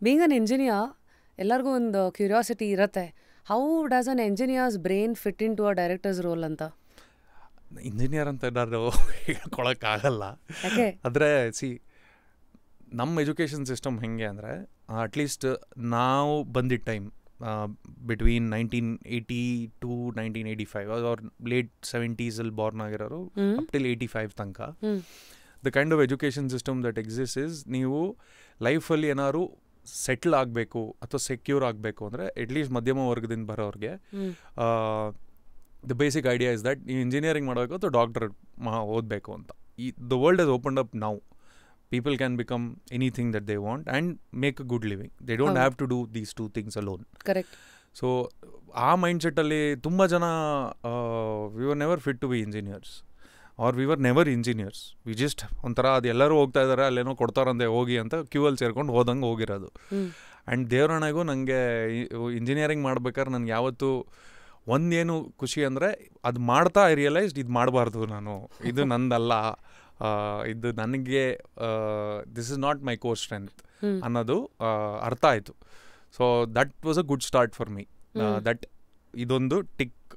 Being an engineer ಎಲ್ಲರಿಗೂ ಒಂದು curiosity ಇರುತ್ತೆ, how does an engineer's brain fit in to a director's role ಅಂತ. Engineer ಅಂತ ಏನಾದ್ರು ಹೇಳ್ಕೊಳಕ್ಕಾಗಲ್ಲ. ಆದರೆ ನಮ್ಮ ಎಜುಕೇಷನ್ ಸಿಸ್ಟಮ್ ಹೆಂಗೆ ಅಂದರೆ, ಅಟ್ಲೀಸ್ಟ್ ನಾವು ಬಂದಿದ್ದ ಟೈಮ್ ಬಿಟ್ವೀನ್ 1980 to 1985 ಅವ್ರ ಲೇಟ್ 70s ಬಾರ್ನ್ ಆಗಿರೋರು ಅಪ್ ಟಿಲ್ 85 ತನಕ the kind of education system that exist is, ನೀವು ಲೈಫಲ್ಲಿ ಏನಾದ್ರು ಸೆಟ್ಲ್ ಆಗಬೇಕು ಅಥವಾ ಸೆಕ್ಯೂರ್ ಆಗಬೇಕು ಅಂದರೆ ಅಟ್ಲೀಸ್ಟ್ ಮಧ್ಯಮ ವರ್ಗದಿಂದ ಬರೋರಿಗೆ the basic idea is that ನೀವು ಇಂಜಿನಿಯರಿಂಗ್ ಮಾಡಬೇಕು ಅಥವಾ ಡಾಕ್ಟರ್ ಓದಬೇಕು ಅಂತ. The world has opened up now. People can become anything that they want and make a good living. They don't have to do these two things alone. Correct. So, our mindset alli tumba jana we were never fit to be engineers or we were never engineers. We just ontara adu ellaru hogta idare alleno kodtarande hogi anta queue ಅಲ್ಲಿ ಸೇರ್ಕೊಂಡು ಹೋದಂಗೆ ಹೋಗಿರೋದು. And ದೇವರಣ್ಣಗೂ ನನಗೆ engineering ಮಾಡ್ಬೇಕಾದ್ರೆ ನನಗೆ ಯಾವತ್ತೂ ಒಂದೇನು ಖುಷಿ ಅಂದರೆ ಅದು ಮಾಡ್ತಾ ಐ ರಿಯಲೈಸ್ಡ್ ಇದು ಮಾಡಬಾರ್ದು, ನಾನು ಇದು ನಂದಲ್ಲ, ಇದು ನನಗೆ this is not my core strength ಅನ್ನೋದು ಅರ್ಥ ಆಯಿತು. So that was a good start for me. That ಇದೊಂದು ಟಿಕ್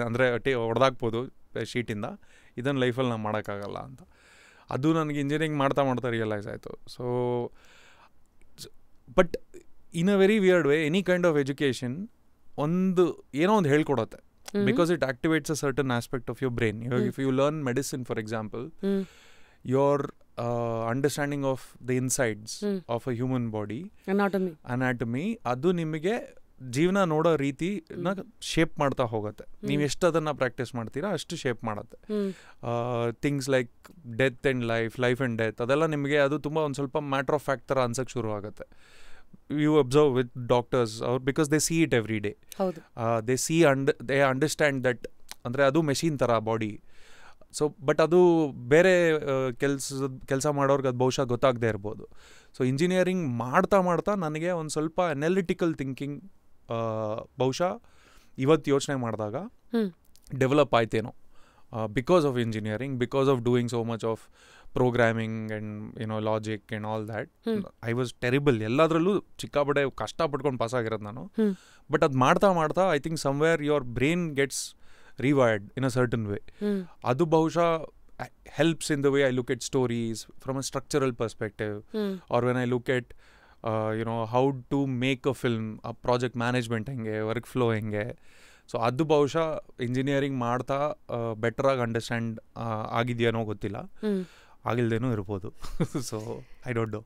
ಅಂದರೆ ಹೊಡೆದಾಕ್ಬೋದು ಶೀಟಿಂದ, ಇದನ್ನು ಲೈಫಲ್ಲಿ ನಾನು ಮಾಡೋಕ್ಕಾಗಲ್ಲ ಅಂತ. ಅದು ನನಗೆ ಇಂಜಿನಿಯರಿಂಗ್ ಮಾಡ್ತಾ ರಿಯಲೈಸ್ ಆಯಿತು. So but in a very weird way any kind of education ಒಂದು ಏನೋ ಒಂದು ಹೇಳ್ಕೊಡತ್ತೆ. Because it activates a certain aspect of your brain. If you learn medicine, for example, your understanding of the insides of a human body, anatomy, ಅದು ನಿಮಗೆ ಜೀವನ ನೋಡೋ ರೀತಿನ shape ಮಾಡ್ತಾ ಹೋಗುತ್ತೆ. ನೀವು ಎಷ್ಟು ಅದನ್ನು ಪ್ರಾಕ್ಟೀಸ್ ಮಾಡ್ತೀರಾ ಅಷ್ಟು ಶೇಪ್ ಮಾಡುತ್ತೆ. Things like death and life and death, ಅದೆಲ್ಲ ನಿಮಗೆ ಅದು ತುಂಬ ಒಂದು ಸ್ವಲ್ಪ ಮ್ಯಾಟ್ರ್ ಆಫ್ ಫ್ಯಾಕ್ಟ್ ಥರ ಅನ್ಸೋಕ್ಕೆ ಶುರು ಆಗುತ್ತೆ. You observe with doctors or because they see it every day. They understand that ಅಂದರೆ ಅದು ಮೆಷಿನ್ ಥರ ಬಾಡಿ. ಸೊ ಬಟ್ ಅದು ಬೇರೆ ಕೆಲಸ ಮಾಡೋರ್ಗೆ ಅದು ಬಹುಶಃ ಗೊತ್ತಾಗದೇ ಇರ್ಬೋದು. ಸೊ ಇಂಜಿನಿಯರಿಂಗ್ ಮಾಡ್ತಾ ನನಗೆ ಒಂದು ಸ್ವಲ್ಪ ಅನಾಲಿಟಿಕಲ್ ಥಿಂಕಿಂಗ್ ಬಹುಶಃ ಇವತ್ತು ಯೋಚನೆ ಮಾಡಿದಾಗ ಡೆವಲಪ್ ಆಯ್ತೇನೋ. Because of engineering, because of doing so much of programming and logic and all that. I was terrible ಎಲ್ಲದರಲ್ಲೂ, ಚಿಕ್ಕಾಪಟ್ಟೆ ಕಷ್ಟಪಟ್ಕೊಂಡು ಪಾಸ್ ಆಗಿರೋದು ನಾನು. ಬಟ್ ಅದು ಮಾಡ್ತಾ I think somewhere your brain gets rewired in a certain way. ಅದು ಬಹುಶಃ helps in the way I look at stories from a structural perspective, or when I look at how to make a film, a project management ಹೆಂಗೆ, work flow ಹೆಂಗೆ. So ಅದು ಬಹುಶಃ engineering ಮಾಡ್ತಾ ಬೆಟರಾಗಿ understand ಆಗಿದೆಯೇನೋ ಗೊತ್ತಿಲ್ಲ, ಆಗಿಲ್ದೇನೂ ಇರ್ಬೋದು. So I don't know.